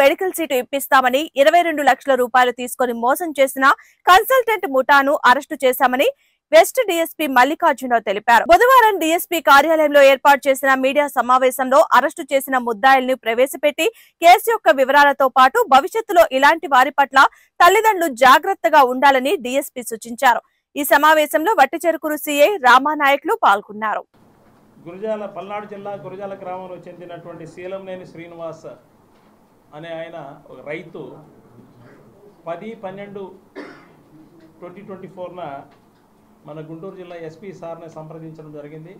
Medical seat ఇప్పిస్తామని 22 లక్షల రూపాయలు తీసుకొని మోసం చేసిన కన్సల్టెంట్ ముఠాను అరెస్టు చేశామని వెస్ట్ డీఎస్పీ మల్లికార్జునరావు తెలిపారు. బుధవారం డీఎస్పీ కార్యాలయంలో ఏర్పాటు చేసిన మీడియా సమావేశంలో అరెస్టు చేసిన ముద్దాయిల్ని ప్రవేశపెట్టి కేసు యొక్క వివరాలతో పాటు భవిష్యత్తులో ఇలాంటి వారి పట్ల తల్లిదండ్రులు జాగ్రత్తగా ఉండాలని డీఎస్పీ సూచించారు. ఈ సమావేశంలో వట్టిచెరుకూరు సీఐ రామానాయకులు పాల్గొన్నారు. గురజాల పల్నాడు జిల్లా గురజాల గ్రామంలో చెందినటువంటి శీలంనేని శ్రీనివాస్ అనే ఆయన ఒక రైతు 10/12/2024న మన గుంటూరు జిల్లా ఎస్పీ సార్ని సంప్రదించడం జరిగింది.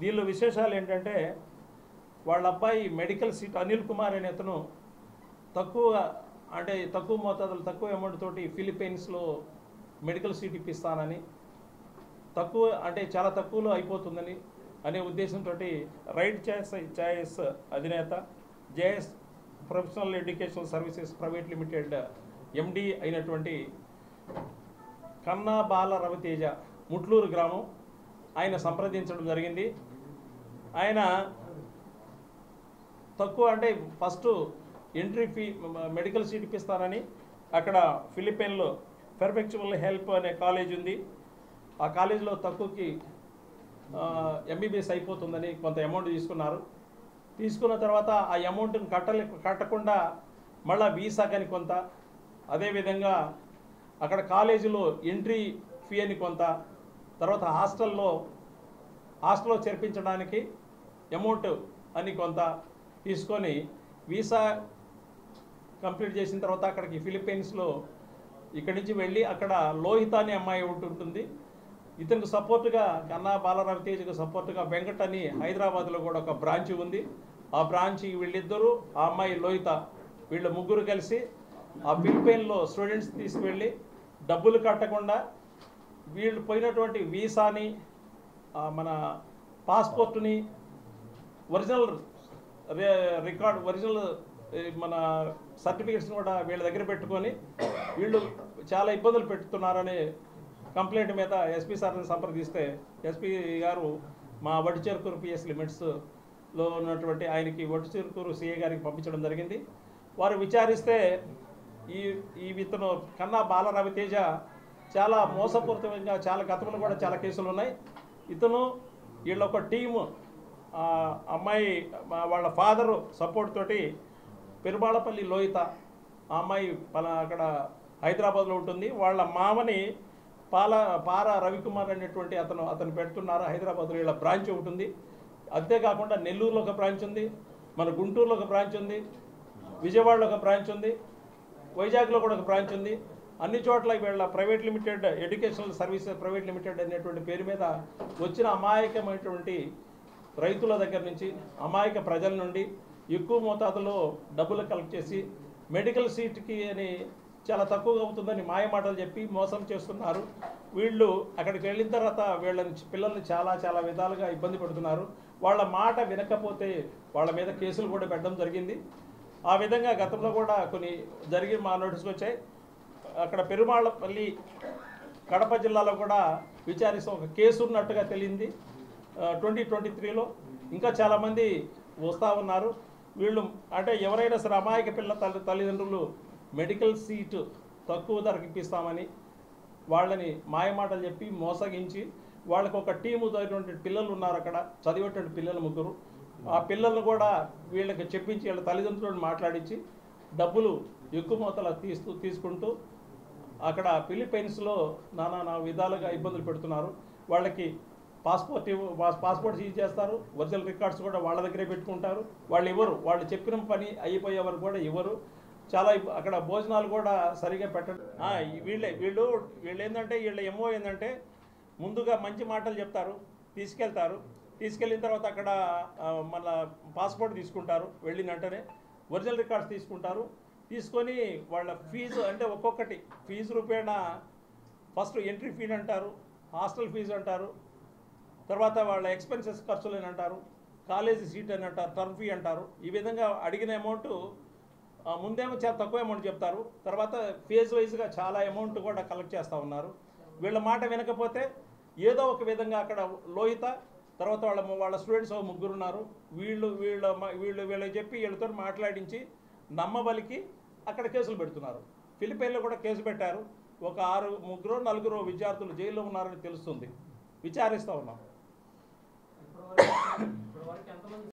దీనిలో విశేషాలు ఏంటంటే వాళ్ళ అబ్బాయి మెడికల్ సీట్ అనిల్ కుమార్ అనే అతను తక్కువ మోతాదులు తక్కువ అమౌంట్ తోటి ఫిలిప్పైన్స్లో మెడికల్ సీట్ ఇప్పిస్తానని చాలా తక్కువలో అయిపోతుందని అనే ఉద్దేశంతో రైట్ చాయిస్ అధినేత JS professional educational services private limited ఎండి అయినటువంటి కన్నా బాల రవితేజ ముట్లూరు గ్రామం ఆయన సంప్రదించడం జరిగింది. ఆయన first entry fee medical seat ఇప్పిస్తానని అక్కడ ఫిలిప్పైన్లో పెర్ఫెక్చువల్ హెల్ప్ అనే కాలేజ్ ఉంది. ఆ కాలేజీలో తక్కువకి ఎంబీబీఎస్ అయిపోతుందని కొంత అమౌంట్ తీసుకున్న తర్వాత ఆ అమౌంట్ని కట్టకుండా మళ్ళీ వీసా కానీ కొంత, అదేవిధంగా అక్కడ కాలేజీలో ఎంట్రీ ఫీ అని కొంత, తర్వాత హాస్టల్లో చేర్పించడానికి అమౌంట్ అని కొంత తీసుకొని వీసా కంప్లీట్ చేసిన తర్వాత అక్కడికి ఫిలిప్పైన్స్లో ఇక్కడి నుంచి వెళ్ళి అక్కడ లోహిత అనే అమ్మాయి ఒకటి ఉంటుంది. ఇతనికి సపోర్టుగా కన్నా బాలరవితేజకు సపోర్టుగా వెంకట్ అని హైదరాబాద్లో కూడా ఒక బ్రాంచ్ ఉంది. ఆ బ్రాంచ్ వీళ్ళిద్దరూ ఆ అమ్మాయి లోహిత వీళ్ళ ముగ్గురు కలిసి ఆ ఫిలిప్పైన్లో స్టూడెంట్స్ తీసుకువెళ్ళి డబ్బులు కట్టకుండా వీళ్ళు పోయినటువంటి వీసాని మన పాస్పోర్ట్ని ఒరిజినల్ మన సర్టిఫికెట్స్ని కూడా వీళ్ళ దగ్గర పెట్టుకొని వీళ్ళు చాలా ఇబ్బందులు పెడుతున్నారనే కంప్లైంట్ మీద ఎస్పీ సార్ని సంప్రదిస్తే ఎస్పీ గారు మా వట్టిచెరుకూరు పిఎస్ లిమిట్స్లో ఉన్నటువంటి ఆయనకి వట్టిచెరుకూరు సిఐ గారికి పంపించడం జరిగింది. వారు విచారిస్తే ఇతను కన్నా బాల రవితేజ చాలా మోసపూరితంగా చాలా గతంలో కూడా చాలా కేసులు ఉన్నాయి. ఇతను వీళ్ళొక టీము అమ్మాయి వాళ్ళ ఫాదరు సపోర్ట్ తోటి పెరుమాళపల్లి లోహిత ఆ అమ్మాయి అక్కడ హైదరాబాద్లో ఉంటుంది. వాళ్ళ మామని పార రవికుమార్ అనేటువంటి అతను పెడుతున్నారు. హైదరాబాద్లో వీళ్ళ బ్రాంచ్ ఒకటి ఉంది. అంతేకాకుండా నెల్లూరులో ఒక బ్రాంచ్ ఉంది, మన గుంటూరులో ఒక బ్రాంచ్ ఉంది, విజయవాడలో ఒక బ్రాంచ్ ఉంది, వైజాగ్లో కూడా ఒక బ్రాంచ్ ఉంది. అన్ని చోట్ల వీళ్ళ private limited educational services private limited అనేటువంటి పేరు మీద వచ్చిన అమాయకమైనటువంటి రైతుల దగ్గర నుంచి అమాయక ప్రజల నుండి ఎక్కువ మోతాదులో డబ్బులు కలెక్ట్ చేసి మెడికల్ సీట్కి అని చాలా తక్కువగా అవుతుందని మాయమాటలు చెప్పి మోసం చేస్తున్నారు. వీళ్ళు అక్కడికి వెళ్ళిన తర్వాత పిల్లల్ని చాలా విధాలుగా ఇబ్బంది పెడుతున్నారు. వాళ్ళ మాట వినకపోతే వాళ్ళ మీద కేసులు కూడా పెట్టడం జరిగింది. ఆ విధంగా గతంలో కూడా కొన్ని జరిగి మా నోటీస్కి వచ్చాయి. అక్కడ పెరుమాళపల్లి కడప జిల్లాలో కూడా విచారిస్తూ ఒక కేసు ఉన్నట్టుగా తెలియంది 2023లో. ఇంకా చాలామంది వస్తూ ఉన్నారు. వీళ్ళు ఎవరైనా సరే అమాయక తల్లిదండ్రులు మెడికల్ సీటు తక్కువ ధరకు ఇప్పిస్తామని వాళ్ళని మాయమాటలు చెప్పి మోసగించి వాళ్ళకు ఒక టీము చదివినటువంటి పిల్లలు ఉన్నారు. అక్కడ చదివేటువంటి పిల్లలు ముగ్గురు. ఆ పిల్లలను కూడా వీళ్ళకి చెప్పించి వీళ్ళ తల్లిదండ్రులను మాట్లాడించి డబ్బులు ఎక్కువ మొత్తాలు తీసుకుంటూ ఫిలిప్పైన్స్లో నానా విధాలుగా ఇబ్బందులు పెడుతున్నారు. వాళ్ళకి పాస్పోర్ట్ సీజ్ చేస్తారు. ఒరిజినల్ రికార్డ్స్ కూడా వాళ్ళ దగ్గరే పెట్టుకుంటారు. వాళ్ళు చెప్పిన పని అయిపోయే వరకు కూడా ఇవ్వరు. చాలా అక్కడ భోజనాలు కూడా సరిగా పెట్టడం. వీళ్ళు ఏంటంటే వీళ్ళ ఏమో ఏంటంటే ముందుగా మంచి మాటలు చెప్తారు, తీసుకెళ్ళిన తర్వాత అక్కడ మళ్ళీ పాస్పోర్ట్ తీసుకుంటారు. వెళ్ళిన వెంటనే ఒరిజినల్ రికార్డ్స్ తీసుకొని వాళ్ళ ఫీజు ఒక్కొక్కటి ఫీజు రూపేణా ఫస్ట్ ఎంట్రీ ఫీ అంటారు, హాస్టల్ ఫీజు అంటారు, తర్వాత వాళ్ళ ఎక్స్పెన్సెస్ ఖర్చులు అని అంటారు, కాలేజీ సీట్ అని అంటారు, టర్మ్ ఫీ అంటారు. ఈ విధంగా అడిగిన అమౌంట్ ముందేమో చాలా తక్కువ అమౌంట్ చెప్తారు. తర్వాత ఫేజ్ వైజ్గా చాలా అమౌంట్ కూడా కలెక్ట్ చేస్తూ ఉన్నారు. వీళ్ళ మాట వినకపోతే ఏదో ఒక విధంగా అక్కడ లోహిత తర్వాత వాళ్ళ స్టూడెంట్స్ ముగ్గురు ఉన్నారు. వీళ్ళకి చెప్పి వీళ్ళతో మాట్లాడించి నమ్మబలికి అక్కడ కేసులు పెడుతున్నారు. ఫిలిపైన్లో కూడా కేసు పెట్టారు. ఒక 3-4 విద్యార్థులు జైల్లో ఉన్నారని తెలుస్తుంది. విచారిస్తూ ఉన్నాం.